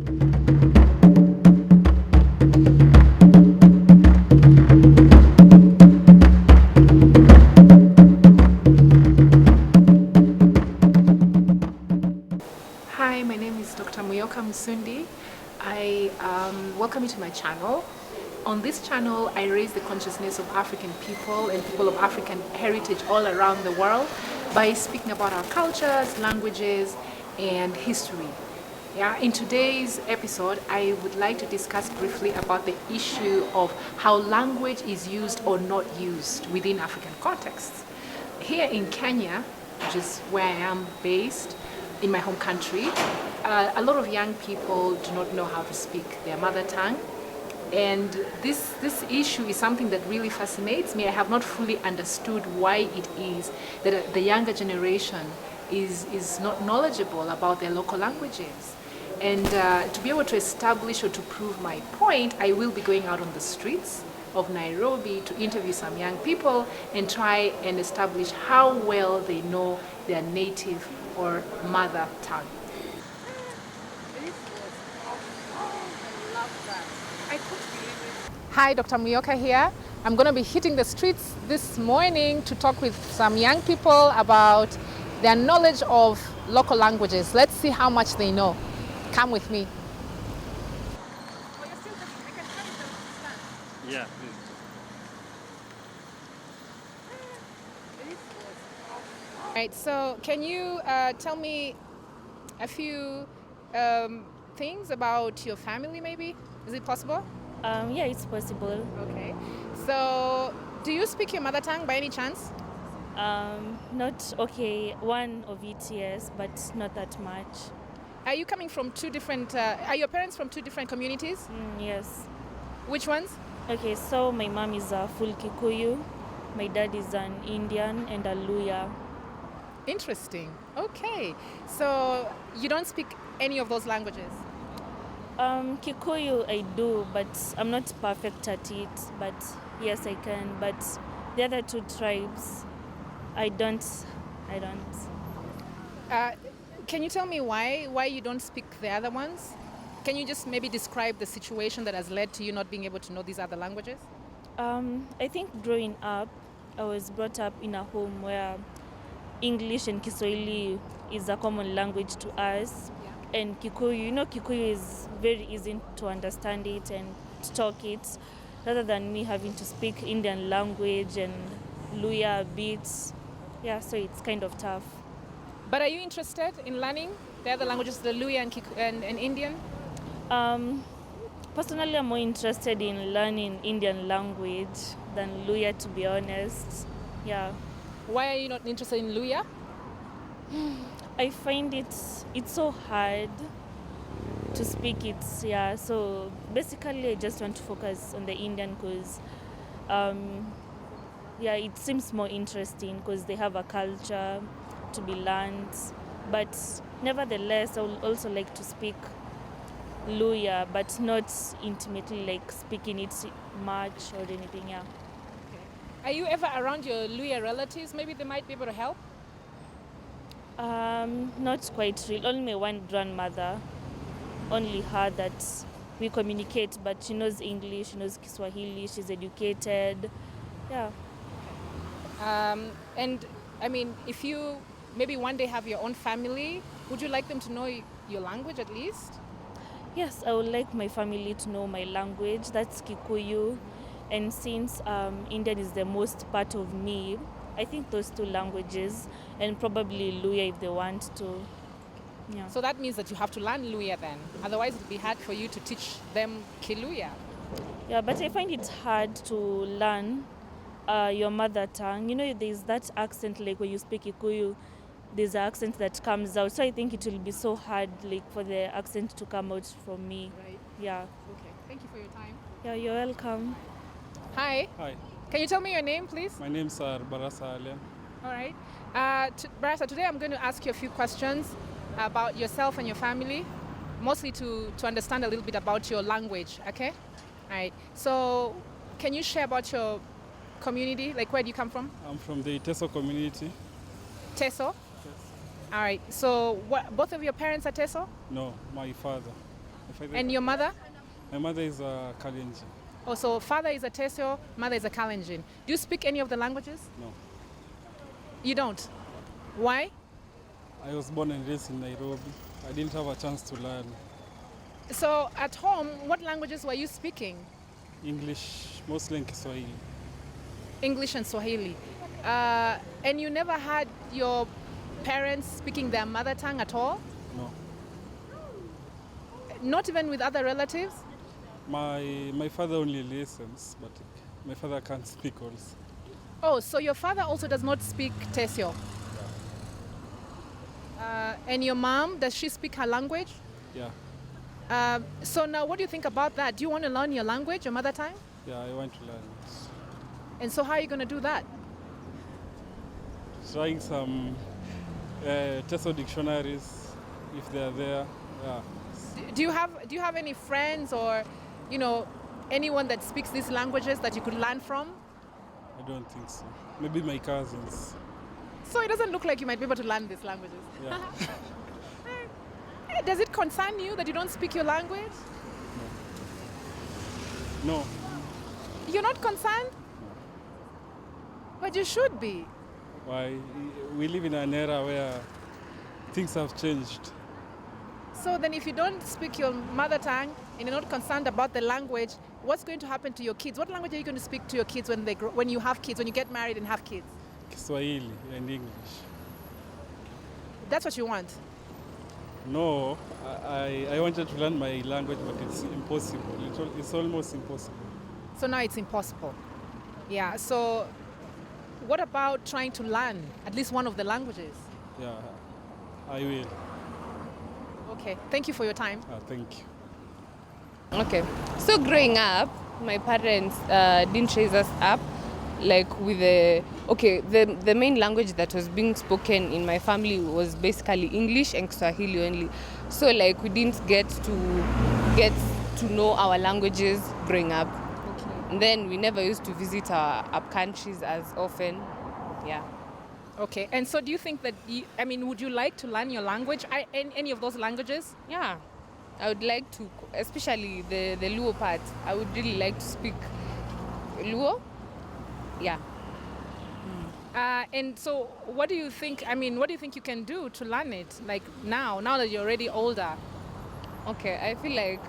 Hi, my name is Dr. Muyoka Musundi. I welcome you to my channel. On this channel, I raise the consciousness of African people and people of African heritage all around the world by speaking about our cultures, languages, and history. Yeah, in today's episode, I would like to discuss briefly about the issue of how language is used or not used within African contexts. Here in Kenya, which is where I am based, in my home country, a lot of young people do not know how to speak their mother tongue. And this issue is something that really fascinates me. I have not fully understood why it is that the younger generation is not knowledgeable about their local languages. And to be able to establish or to prove my point, I will be going out on the streets of Nairobi to interview some young people and try and establish how well they know their native or mother tongue. Hi, Dr. Muyoka here. I'm going to be hitting the streets this morning to talk with some young people about their knowledge of local languages. Let's see how much they know. Come with me. Yeah, please. All right, so can you tell me a few things about your family, maybe? Is it possible? Yeah, it's possible. Okay. So, do you speak your mother tongue by any chance? Not okay. One of it, yes, but not that much. Are you coming from two different, are your parents from two different communities? Yes. Which ones? Okay, so my mom is a full Kikuyu, my dad is an Indian and a Luya. Interesting. Okay. So, you don't speak any of those languages? Kikuyu I do, but I'm not perfect at it. But yes, I can. But the other two tribes, I don't. Can you tell me why you don't speak the other ones? Can you just maybe describe the situation that has led to you not being able to know these other languages? I think growing up, I was brought up in a home where English and Kiswahili is a common language to us. Yeah. And Kikuyu, Kikuyu is very easy to understand it and to talk it, rather than me having to speak Indian language and Luya beats. Yeah, so it's kind of tough. But are you interested in learning the other languages, the Luya and Indian? Personally, I'm more interested in learning Indian language than Luya, to be honest. Yeah. Why are you not interested in Luya? I find it's so hard to speak it, yeah. So basically, I just want to focus on the Indian because, yeah, it seems more interesting because they have a culture to be learned. But nevertheless, I would also like to speak Luya, but not intimately, like speaking it much or anything, yeah. Are you ever around your Luya relatives? Maybe they might be able to help? Not quite real. Only my one grandmother, only her that we communicate, but she knows English, she knows Kiswahili, she's educated. Yeah. And I mean, if you maybe one day have your own family, would you like them to know your language at least? Yes, I would like my family to know my language. That's Kikuyu. And since Indian is the most part of me, I think those two languages, and probably Luya if they want to. Yeah. So that means that you have to learn Luya then. Otherwise, it would be hard for you to teach them Kiluya. Yeah, but I find it hard to learn your mother tongue. There's that accent, like when you speak Kikuyu, there's an accent that comes out. So I think it will be so hard, like for the accent to come out from me. Right. Yeah. Okay. Thank you for your time. Yeah, you're welcome. Hi. Hi, Can you tell me your name, please? my name is Barasa Alian. All right. Barasa, today I'm going to ask you a few questions about yourself and your family, mostly to understand a little bit about your language, okay? All right. So, can you share about your community? Like, where do you come from? I'm from the Teso community. Teso? Yes. All right. So, both of your parents are Teso? No, my father. And your mother? My mother is a Kalenjin. Oh, so father is a Tesio, mother is a Kalenjin. Do you speak any of the languages? No. You don't? Why? I was born and raised in Nairobi. I didn't have a chance to learn So at home, what languages were you speaking? English, mostly in Kiswahili. English and Swahili. And you never had your parents speaking their mother tongue at all? No. Not even with other relatives? My father only listens, but my father can't speak also. Oh, so your father also does not speak Tesio? And your mom, does she speak her language? Yeah. So now what do you think about that? Do you want to learn your language, your mother tongue? Yeah, I want to learn it. And so how are you going to do that? Trying some Teso dictionaries, if they are there. Yeah. Do you have any friends or, anyone that speaks these languages that you could learn from? I don't think so. Maybe my cousins. So it doesn't look like you might be able to learn these languages. Yeah. Does it concern you that you don't speak your language? No. You're not concerned? But you should be. Why? We live in an era where things have changed. So then if you don't speak your mother tongue and you're not concerned about the language, what's going to happen to your kids? What language are you going to speak to your kids when they grow, when you have kids, when you get married and have kids? Kiswahili and English. That's what you want? No, I wanted to learn my language, but it's impossible. It's almost impossible. So now it's impossible. Yeah, so what about trying to learn at least one of the languages? Yeah, I will. Okay, thank you for your time. Thank you. Okay, so growing up, my parents didn't raise us up like with the main language that was being spoken in my family was basically English and Swahili only. So like we didn't get to know our languages growing up. Okay. And then we never used to visit our up countries as often. Yeah. Okay, and so do you think that, would you like to learn your language, any of those languages? Yeah. I would like to, especially the Luo part. I would really like to speak Luo. Yeah. And so what do you think, what do you think you can do to learn it, like now that you're already older? Okay, I feel like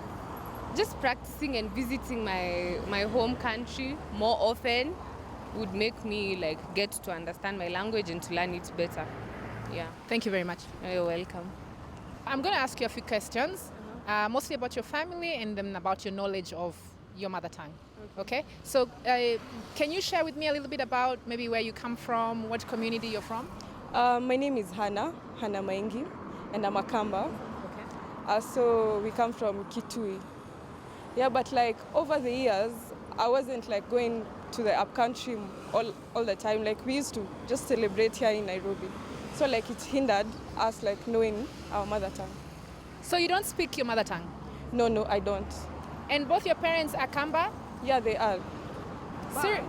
just practicing and visiting my home country more often would make me like get to understand my language and to learn it better. Yeah. Thank you very much. You're welcome. I'm going to ask you a few questions, mostly about your family and then about your knowledge of your mother tongue. Okay? So can you share with me a little bit about maybe where you come from, what community you're from? My name is Hannah Maingi, and I'm a Kamba. Okay. So we come from Kitui. Yeah, but like over the years, I wasn't like going to the upcountry all the time. Like we used to just celebrate here in Nairobi. So like it hindered us like knowing our mother tongue. So you don't speak your mother tongue? No, I don't. And both your parents are Kamba? Yeah, they are. Serious?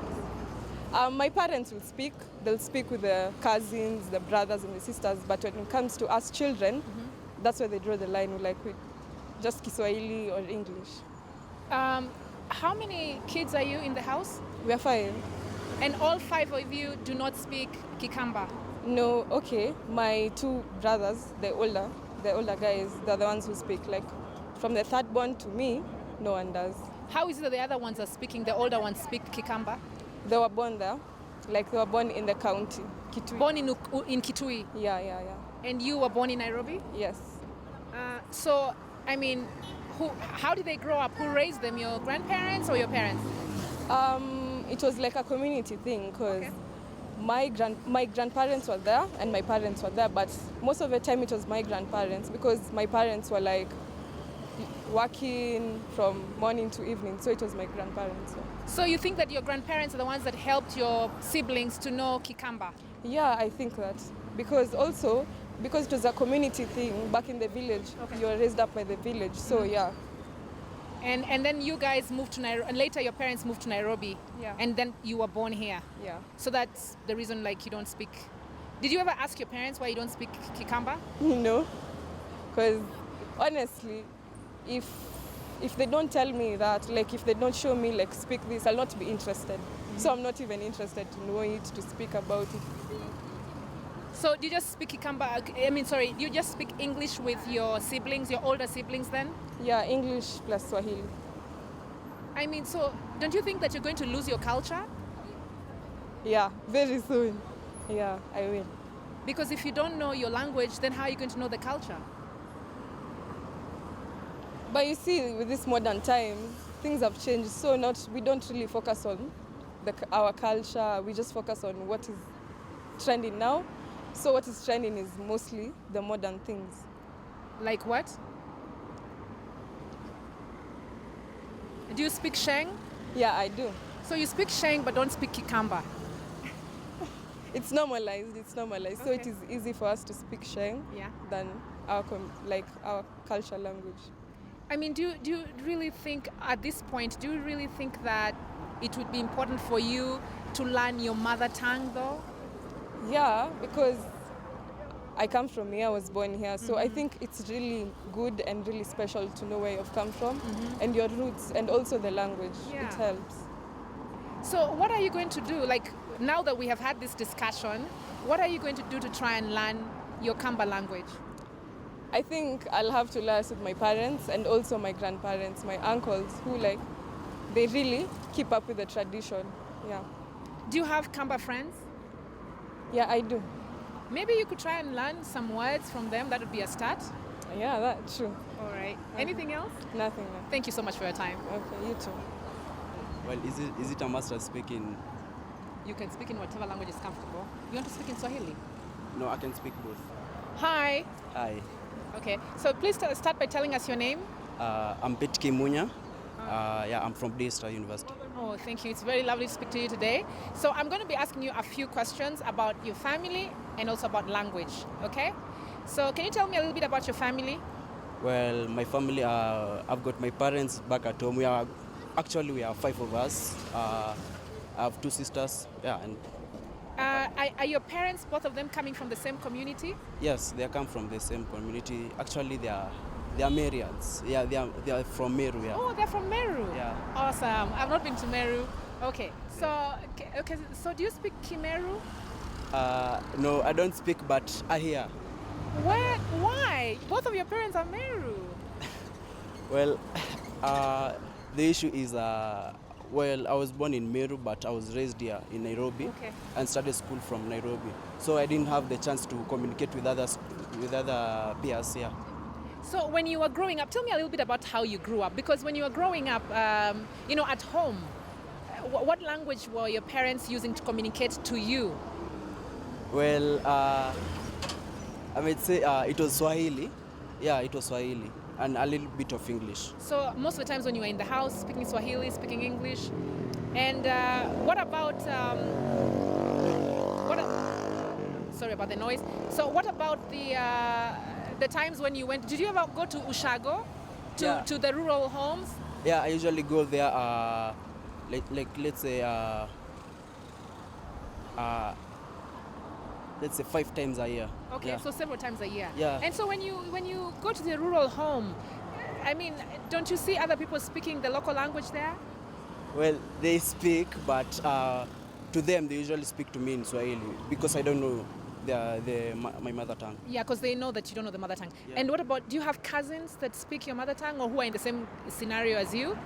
My parents will speak. They'll speak with the cousins, the brothers and the sisters. But when it comes to us children, that's where they draw the line. Like with just Kiswahili or English. How many kids are you in the house? We are 5. And all 5 of you do not speak Kikamba? No, okay. My 2 brothers, the older guys, they're the ones who speak. Like from the third born to me, no one does. How is it that the other ones are speaking, the older ones speak Kikamba? They were born there. Like they were born in the county, Kitui. Born in Kitui? Yeah. And you were born in Nairobi? Yes. So, how did they grow up? Who raised them, your grandparents or your parents? It was like a community thing because my grandparents were there and my parents were there, but most of the time it was my grandparents because my parents were like working from morning to evening, so it was my grandparents. So you think that your grandparents are the ones that helped your siblings to know Kikamba? Yeah, I think that. Because it was a community thing back in the village. Okay. You were raised up by the village, so yeah. And then you guys moved to Nairobi, and later your parents moved to Nairobi. Yeah. And then you were born here. Yeah. So that's the reason like you don't speak. Did you ever ask your parents why you don't speak Kikamba? No. Because honestly, if they don't tell me that, like if they don't show me like speak this, I'll not be interested. So I'm not even interested to know it, to speak about it. So do you just speak do you just speak English with your siblings, your older siblings then? Yeah, English plus Swahili. I mean, so don't you think that you're going to lose your culture? Yeah, very soon. Yeah, I will. Because if you don't know your language, then how are you going to know the culture? But you see, with this modern times, things have changed. So we don't really focus on our culture. We just focus on what is trending now. So what is trending is mostly the modern things. Like what? Do you speak Sheng? Yeah, I do. So you speak Sheng but don't speak Kikamba? It's normalized. So it is easy for us to speak Sheng than our culture language. I mean, do you really think at this point, do you really think that it would be important for you to learn your mother tongue though? Yeah, because I come from here, I was born here. So I think it's really good and really special to know where you've come from and your roots and also the language. Yeah. It helps. So what are you going to do? Like now that we have had this discussion, what are you going to do to try and learn your Kamba language? I think I'll have to liaise with my parents and also my grandparents, my uncles, who they really keep up with the tradition. Yeah. Do you have Kamba friends? Yeah, I do. Maybe you could try and learn some words from them. That would be a start. Yeah, that's true. All right. Anything else? Nothing. Thank you so much for your time. Okay, you too. Well, is it a must to speak in? You can speak in whatever language is comfortable. You want to speak in Swahili? No, I can speak both. Hi. Hi, Okay. So please start by telling us your name. I'm Pet Kimunya. I'm from Daystar University. Oh, thank you. It's very lovely to speak to you today. So I'm going to be asking you a few questions about your family and also about language, okay? So can you tell me a little bit about your family? Well, my family, I've got my parents back at home. We are 5 of us. I have 2 sisters. Yeah, and Are your parents, both of them, coming from the same community? yes, they come from the same community. Actually, they are Marians. Yeah, they are from Meru. Yeah. Oh, they're from Meru. Yeah. Awesome. I've not been to Meru. Okay. So do you speak Kimeru? No, I don't speak, but I hear. Why? Both of your parents are Meru. Well, the issue is, I was born in Meru, but I was raised here in Nairobi and started school from Nairobi. So I didn't have the chance to communicate with other peers here. So when you were growing up, tell me a little bit about how you grew up. Because when you were growing up, at home, what language were your parents using to communicate to you? Well, I would say it was Swahili. Yeah, it was Swahili. And a little bit of English. So most of the times when you were in the house, speaking Swahili, speaking English. And what about... sorry about the noise. So what about the times when you went... Did you ever go to Ushago? To the rural homes? Yeah, I usually go there, let's say 5 times a year. Okay, yeah. So several times a year. Yeah. And so when you go to the rural home, I mean, don't you see other people speaking the local language there? Well, they speak, but to them they usually speak to me in Swahili because I don't know my mother tongue. Yeah, because they know that you don't know the mother tongue. Yeah. And what about, do you have cousins that speak your mother tongue or who are in the same scenario as you?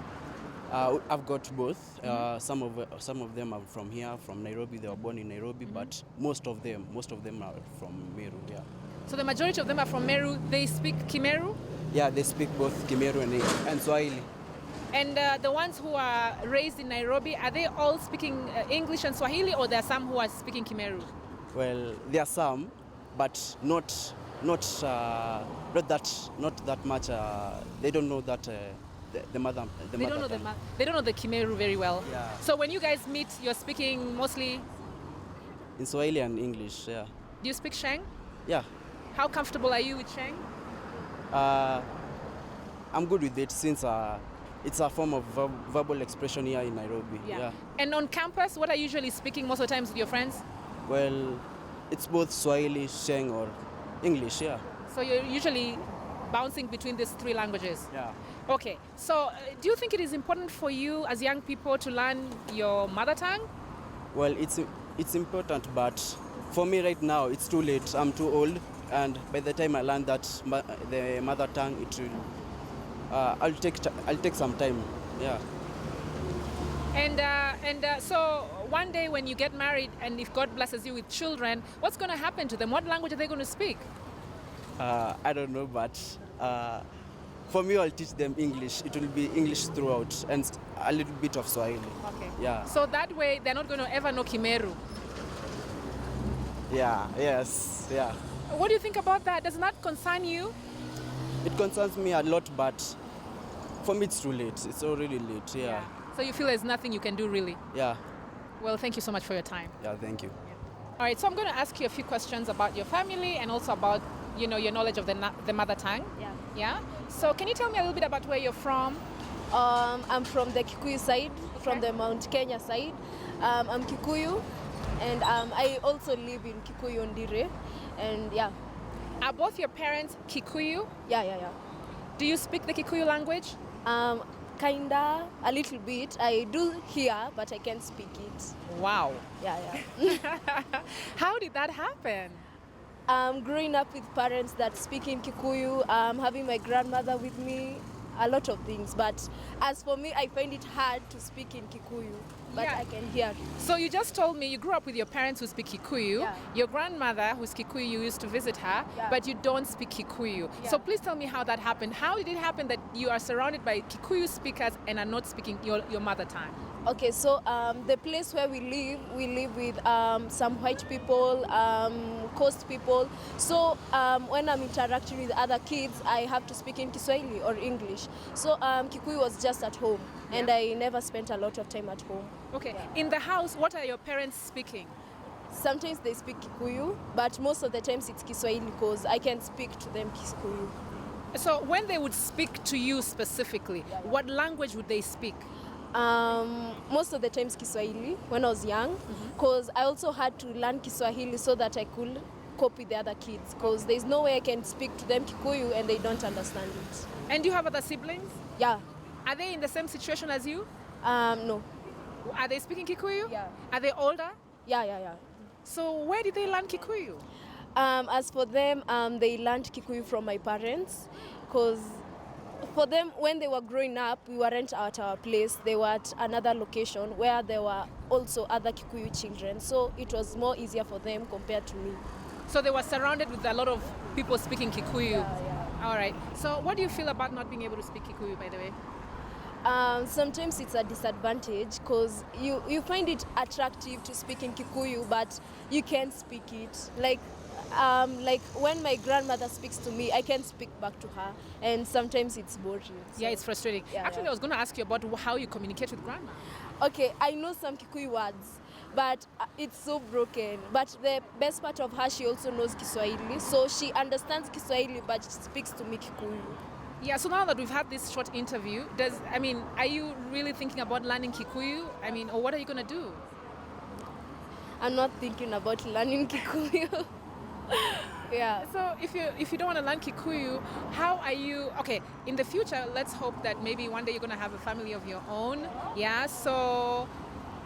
I've got both. Some of them are from here, from Nairobi. They were born in Nairobi, but most of them are from Meru. Yeah. So the majority of them are from Meru. They speak Kimeru? Yeah, they speak both Kimeru and Swahili. And the ones who are raised in Nairobi, are they all speaking English and Swahili, or there are some who are speaking Kimeru? Well, there are some, but not that much. They don't know that. They don't know the Kimeru very well. Yeah. So when you guys meet, you're speaking mostly in Swahili and English. Yeah. Do you speak Sheng? Yeah. How comfortable are you with Sheng? I'm good with it since it's a form of verbal expression here in Nairobi. Yeah. And on campus, what are you usually speaking most of the times with your friends? Well, it's both Swahili, Sheng, or English. Yeah. So you're usually bouncing between these three languages? Yeah. Okay, so do you think it is important for you as young people to learn your mother tongue? Well, it's important, but for me right now, it's too late. I'm too old, and by the time I learn the mother tongue, it will. I'll take some time. Yeah. And so one day when you get married and if God blesses you with children, what's going to happen to them? What language are they going to speak? I don't know, but for me, I'll teach them English. It will be English throughout, and a little bit of Swahili. Okay. Yeah. So that way they're not going to ever know Kimeru. Yeah. Yes. Yeah. What do you think about that? Does not concern you? It concerns me a lot, but for me, it's too late. It's already late. Yeah. So you feel there's nothing you can do really? Yeah. Well, thank you so much for your time. Yeah. Thank you. All right, so I'm going to ask you a few questions about your family and also about, your knowledge of the mother tongue. Yeah. Yeah? So can you tell me a little bit about where you're from? I'm from the Kikuyu side, from the Mount Kenya side. I'm Kikuyu, and I also live in Kikuyu Ondire. And yeah. Are both your parents Kikuyu? Yeah. Do you speak the Kikuyu language? Kinda, a little bit. I do hear, but I can't speak it. Wow. Yeah. How did that happen? Growing up with parents that speak in Kikuyu, having my grandmother with me, a lot of things. But as for me, I find it hard to speak in Kikuyu, but Yeah. I can hear. So you just told me you grew up with your parents who speak Kikuyu. Yeah. Your grandmother who's Kikuyu, you used to visit her, Yeah. but you don't speak Kikuyu. Yeah. So please tell me how that happened. How did it happen that you are surrounded by Kikuyu speakers and are not speaking your mother tongue? Okay, so the place where we live with some white people, coast people. So when I'm interacting with other kids, I have to speak in Kiswahili or English. So Kikuyu was just at home, and I never spent a lot of time at home. Okay. In the house, what are your parents speaking? Sometimes they speak Kikuyu, but most of the times it's Kiswahili because I can speak to them Kikuyu. So when they would speak to you specifically, what language would they speak? Most of the times Kiswahili when I was young, because I also had to learn Kiswahili so that I could cope with the other kids, because there's no way I can speak to them Kikuyu and they don't understand it. And do you have other siblings? Yeah. Are they in the same situation as you? No. Are they speaking Kikuyu? Yeah. Are they older? Yeah. So where did they learn Kikuyu? As for them, they learned Kikuyu from my parents, because for them, when they were growing up, we weren't at our place. They were at another location where there were also other Kikuyu children. So it was more easier for them compared to me. So they were surrounded with a lot of people speaking Kikuyu. Yeah. All right. So what do you feel about not being able to speak Kikuyu, by the way? Sometimes it's a disadvantage because you find it attractive to speak in Kikuyu, but you can't speak it. Like when my grandmother speaks to me, I can't speak back to her, and sometimes it's boring. So. Yeah, it's frustrating. Yeah, Actually, yeah. I was going to ask you about how you communicate with grandma. Okay, I know some Kikuyu words, but it's so broken. But the best part of her, she also knows Kiswahili, so she understands Kiswahili, but she speaks to me Kikuyu. Yeah, so now that we've had this short interview, are you really thinking about learning Kikuyu? Or what are you going to do? I'm not thinking about learning Kikuyu. Yeah. So if you don't want to learn Kikuyu, how are you? Okay, in the future, let's hope that maybe one day you're going to have a family of your own. Yeah. So,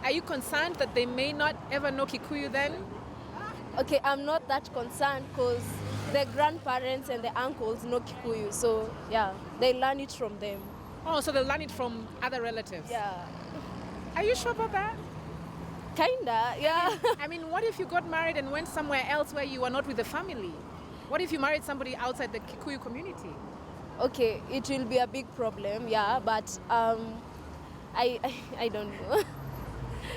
are you concerned that they may not ever know Kikuyu then? Okay, I'm not that concerned because the grandparents and the uncles know Kikuyu, so yeah, they learn it from them. Oh, so they'll learn it from other relatives. Yeah. Are you sure about that? Kinda, yeah. What if you got married and went somewhere else where you were not with the family? What if you married somebody outside the Kikuyu community? Okay, it will be a big problem, yeah, but I don't know.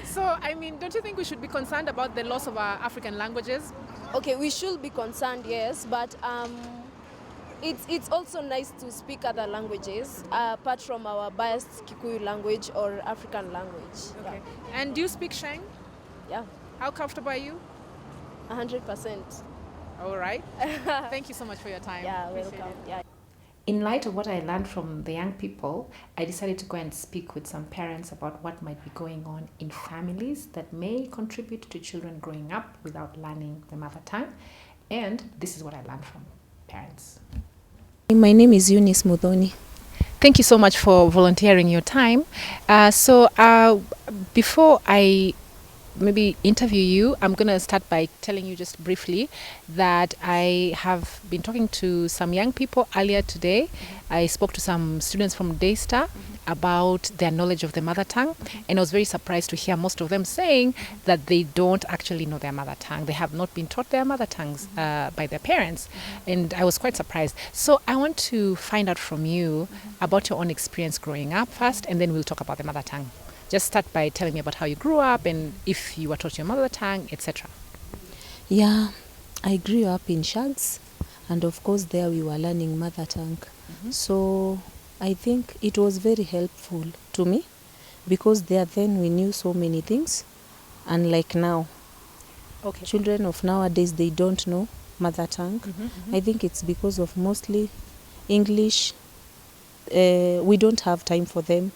So, don't you think we should be concerned about the loss of our African languages? Okay, we should be concerned, yes, but it's also nice to speak other languages apart from our biased Kikuyu language or African language. Okay. And do you speak Sheng? Yeah. How comfortable are you? 100%. All right. Thank you so much for your time. Yeah, Appreciate welcome. it. Yeah. In light of what I learned from the young people, I decided to go and speak with some parents about what might be going on in families that may contribute to children growing up without learning the mother tongue. And this is what I learned from parents. My name is Eunice Mudhoni. Thank you so much for volunteering your time. Before I maybe interview you, I'm going to start by telling you just briefly that I have been talking to some young people earlier today. I spoke to some students from Daystar about their knowledge of the mother tongue, and I was very surprised to hear most of them saying that they don't actually know their mother tongue. They have not been taught their mother tongues by their parents, and I was quite surprised. So I want to find out from you about your own experience growing up first, and then we'll talk about the mother tongue. Just start by telling me about how you grew up and if you were taught your mother tongue, etc. Yeah, I grew up in Shags, and of course there we were learning mother tongue. So I think it was very helpful to me because there then we knew so many things, unlike now. Okay. Children of nowadays, they don't know mother tongue. I think it's because of mostly English. We don't have time for them.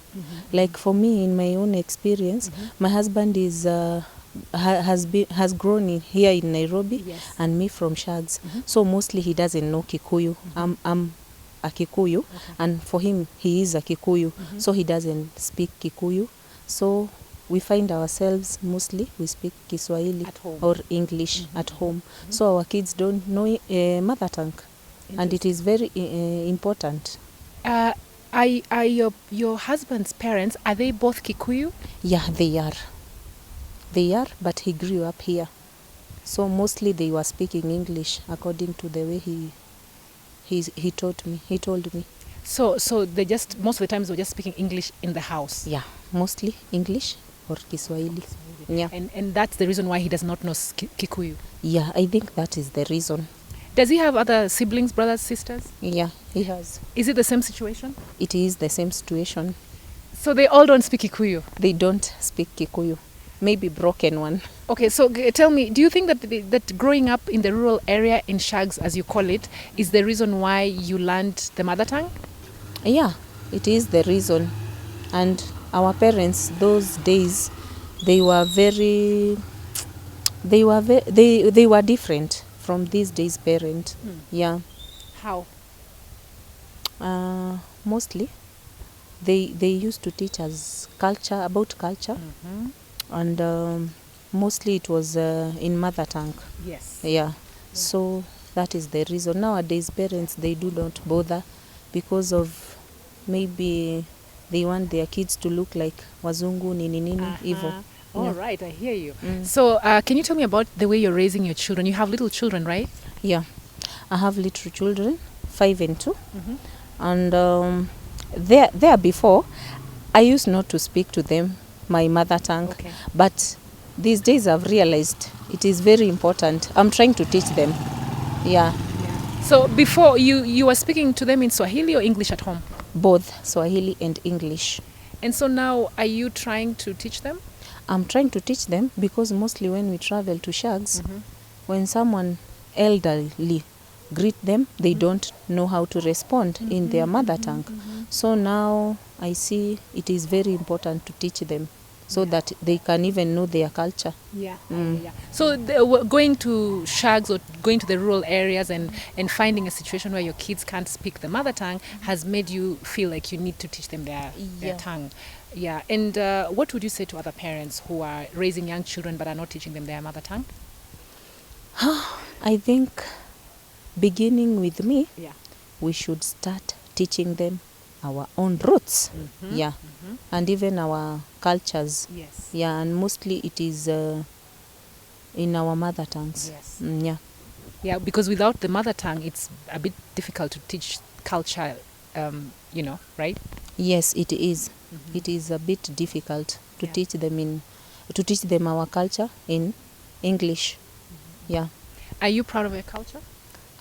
Like for me, in my own experience, my husband is has grown here in Nairobi, Yes. and me from Shags. So mostly he doesn't know Kikuyu. I'm a Kikuyu, and for him he is a Kikuyu, so he doesn't speak Kikuyu. So we find ourselves mostly we speak Kiswahili At home. or English at home. So our kids don't know mother tongue, and it is very important. Are your husband's parents, are they both Kikuyu? Yeah, they are. They are, but he grew up here. So mostly they were speaking English according to the way he taught me. He told me. So they just, most of the times, they were just speaking English in the house. Yeah, mostly English or Kiswahili. Yeah. And that's the reason why he does not know Kikuyu. Yeah, I think that is the reason. Does he have other siblings, brothers, sisters? Yeah, he has. Is it the same situation? It is the same situation. So they all don't speak Kikuyu? They don't speak Kikuyu. Maybe broken one. Okay, so tell me, do you think that growing up in the rural area in Shags, as you call it, is the reason why you learned the mother tongue? Yeah, it is the reason. And our parents, those days, they were different from these days' parents. Yeah. How? Mostly, they used to teach us about culture, and mostly it was in mother tongue. Yes. Yeah. So that is the reason. Nowadays, parents, they do not bother because of maybe they want their kids to look like wazungu nini evil. All right, I hear you. So can you tell me about the way you're raising your children? You have little children, right? Yeah, I have little children, 5 and 2, and there before, I used not to speak to them my mother tongue, but these days I've realized it is very important. I'm trying to teach them. Yeah. So before you were speaking to them in Swahili or English at home? Both Swahili and English. And so now, are you trying to teach them? I'm trying to teach them because mostly when we travel to Shags, when someone elderly greet them, they don't know how to respond in their mother tongue. So now I see it is very important to teach them so that they can even know their culture. Yeah. So going to Shags or going to the rural areas and finding a situation where your kids can't speak the mother tongue has made you feel like you need to teach them their tongue. Yeah. And what would you say to other parents who are raising young children but are not teaching them their mother tongue? I think beginning with me, we should start teaching them our own roots, and even our cultures. Yes. Yeah, and mostly it is in our mother tongues. Yes. Yeah, because without the mother tongue, it's a bit difficult to teach culture, right? Yes, it is. It is a bit difficult to teach them our culture in English. Yeah. Are you proud of your culture?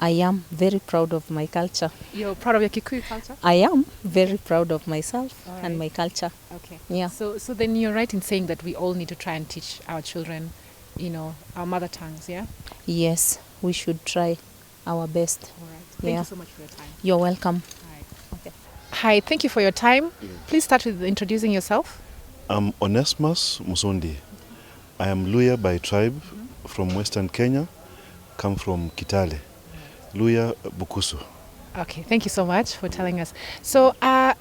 I am very proud of my culture. You're proud of your Kikuyu culture? I am very proud of myself and my culture. Okay. Yeah. So then you're right in saying that we all need to try and teach our children, our mother tongues, yeah? Yes, we should try our best. All right. Thank you so much for your time. You're welcome. All right. Okay. Hi, thank you for your time. Please start with introducing yourself. I'm Onesmus Musondi. I am Luya by tribe from Western Kenya, come from Kitale. Luya Bukusu. Okay, thank you so much for telling us. So,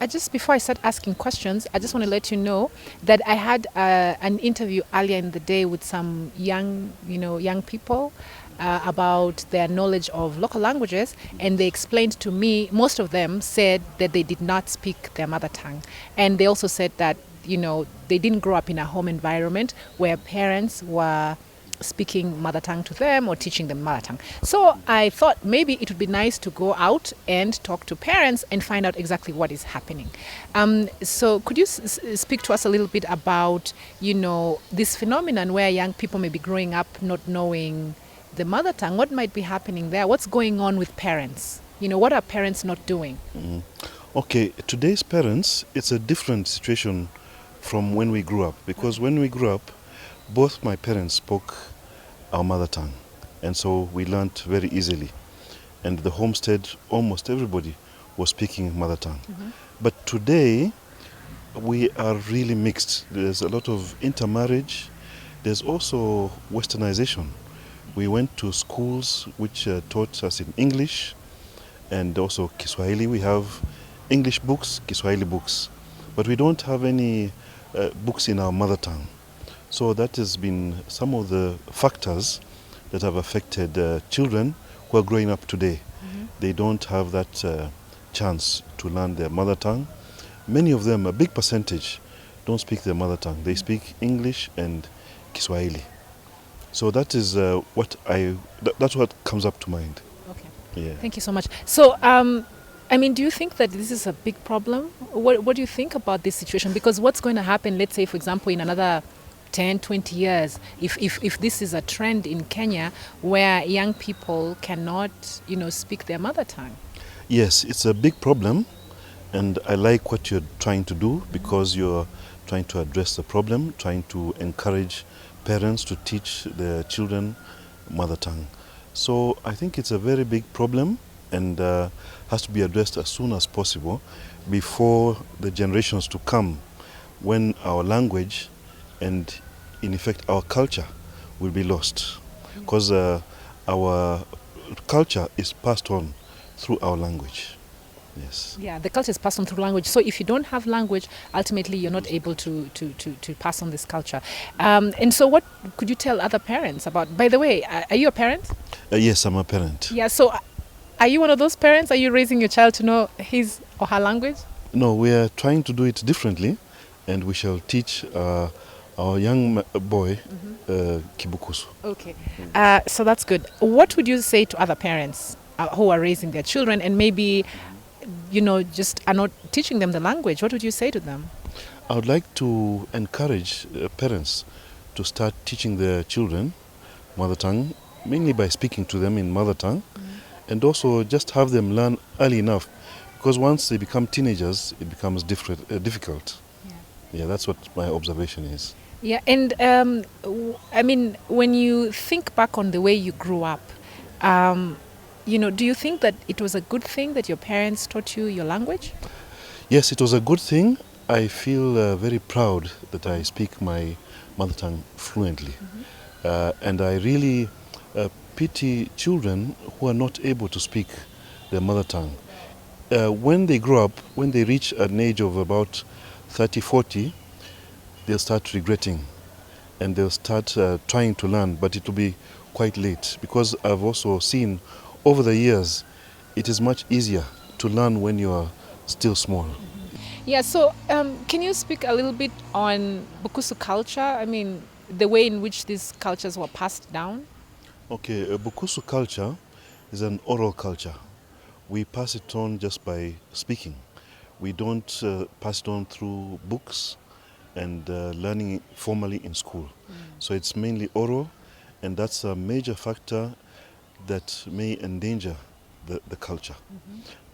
just before I start asking questions, I just want to let you know that I had an interview earlier in the day with some young people about their knowledge of local languages, and they explained to me. Most of them said that they did not speak their mother tongue, and they also said that they didn't grow up in a home environment where parents were speaking mother tongue to them or teaching them mother tongue. So I thought maybe it would be nice to go out and talk to parents and find out exactly what is happening. So could you speak to us a little bit about, this phenomenon where young people may be growing up not knowing the mother tongue? What might be happening there? What's going on with parents? What are parents not doing? Okay, today's parents, it's a different situation from when we grew up, because when we grew up, both my parents spoke our mother tongue, and so we learned very easily. And the homestead, almost everybody was speaking mother tongue. But today, we are really mixed. There's a lot of intermarriage. There's also westernization. We went to schools which taught us in English and also Kiswahili. We have English books, Kiswahili books, but we don't have any books in our mother tongue. So that has been some of the factors that have affected children who are growing up today. They don't have that chance to learn their mother tongue. Many of them, a big percentage, don't speak their mother tongue. They speak English and Kiswahili. So that is that's what comes up to mind. Okay. Yeah. Thank you so much. So, do you think that this is a big problem? What do you think about this situation? Because what's going to happen, let's say, for example, in another 10, 20 years, if this is a trend in Kenya where young people cannot, speak their mother tongue? Yes, it's a big problem, and I like what you're trying to do, because you're trying to address the problem, trying to encourage parents to teach their children mother tongue. So I think it's a very big problem, and has to be addressed as soon as possible before the generations to come, when our language and in effect our culture will be lost, because our culture is passed on through our language. Yes. Yeah, the culture is passed on through language. So if you don't have language, ultimately you're not able to pass on this culture. And so what could you tell other parents about? By the way, are you a parent? Yes, I'm a parent. Yeah, so are you one of those parents? Are you raising your child to know his or her language? No, we are trying to do it differently, and we shall teach our young boy Kibukusu. Okay, so that's good. What would you say to other parents who are raising their children and maybe, just are not teaching them the language? What would you say to them? I would like to encourage parents to start teaching their children mother tongue, mainly by speaking to them in mother tongue, and also just have them learn early enough, because once they become teenagers, it becomes difficult. Yeah, that's what my observation is. Yeah, and when you think back on the way you grew up, do you think that it was a good thing that your parents taught you your language? Yes, it was a good thing. I feel very proud that I speak my mother tongue fluently. And I really pity children who are not able to speak their mother tongue. When they grow up, when they reach an age of about 30, 40, they'll start regretting, and they'll start trying to learn, but it will be quite late, because I've also seen over the years it is much easier to learn when you are still small. Yeah, so can you speak a little bit on Bukusu culture? The way in which these cultures were passed down? Okay, Bukusu culture is an oral culture. We pass it on just by speaking. We don't pass it on through books and learning formally in school. So it's mainly oral, and that's a major factor that may endanger the culture.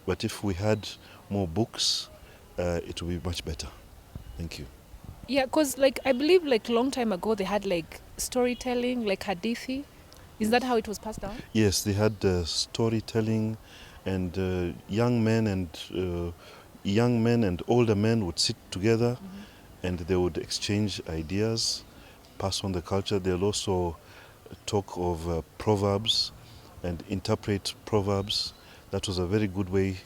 But if we had more books, it would be much better. Thank you. Yeah, because I believe long time ago they had storytelling, like hadithi. Is that how it was passed down? Yes, they had storytelling, and young men and older men would sit together, and they would exchange ideas, pass on the culture. They'll also talk of proverbs and interpret proverbs. that was a very good way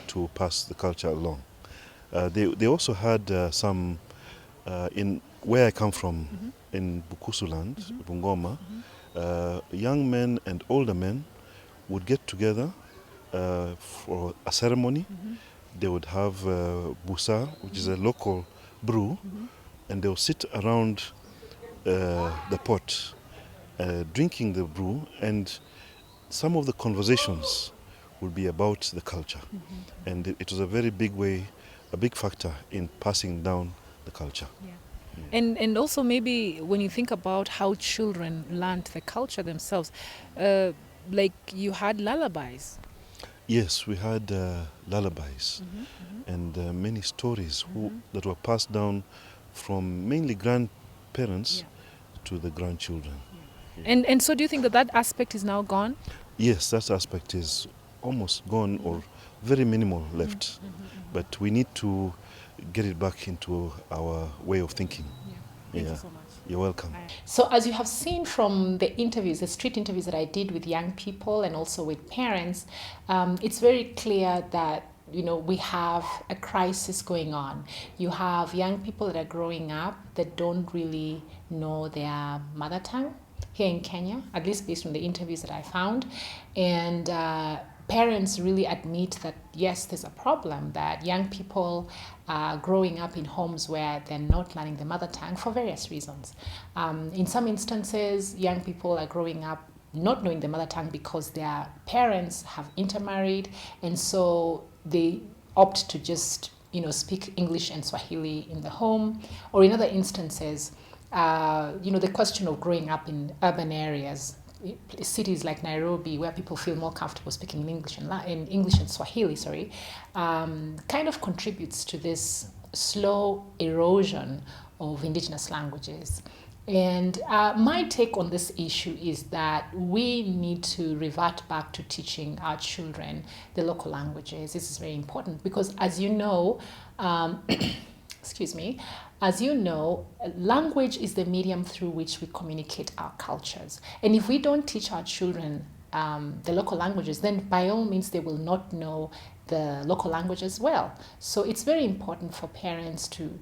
to pass the culture along. They also had some, in where I come from, in Bukusuland, Bungoma, young men and older men would get together for a ceremony. They would have busa, which is a local brew, and they'll sit around the pot drinking the brew, and some of the conversations will be about the culture. And it was a very big way, a big factor in passing down the culture. And also maybe when you think about how children learned the culture themselves, like you had lullabies. Yes, we had lullabies and many stories that were passed down from mainly grandparents to the grandchildren. And so do you think that that aspect is now gone? Yes, that aspect is almost gone or very minimal left. But we need to get it back into our way of thinking. Thank you so much. You're welcome. So as you have seen from the interviews, the street interviews that I did with young people and also with parents, it's very clear that we have a crisis going on. You have young people that are growing up that don't really know their mother tongue here in Kenya, at least based on the interviews that I found. And parents really admit that, yes, there's a problem, that young people are growing up in homes where they're not learning the mother tongue for various reasons. In some instances, young people are growing up not knowing the mother tongue because their parents have intermarried, and so they opt to just speak English and Swahili in the home. Or in other instances, the question of growing up in urban areas, cities like Nairobi, where people feel more comfortable speaking in English and Swahili, kind of contributes to this slow erosion of indigenous languages. And my take on this issue is that we need to revert back to teaching our children the local languages. This is very important because, as you know, language is the medium through which we communicate our cultures. And if we don't teach our children the local languages, then by all means they will not know the local language as well. So it's very important for parents to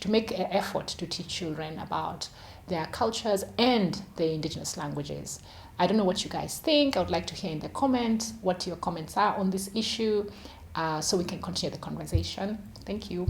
make an effort to teach children about their cultures and the indigenous languages. I don't know what you guys think. I would like to hear in the comments what your comments are on this issue so we can continue the conversation. Thank you.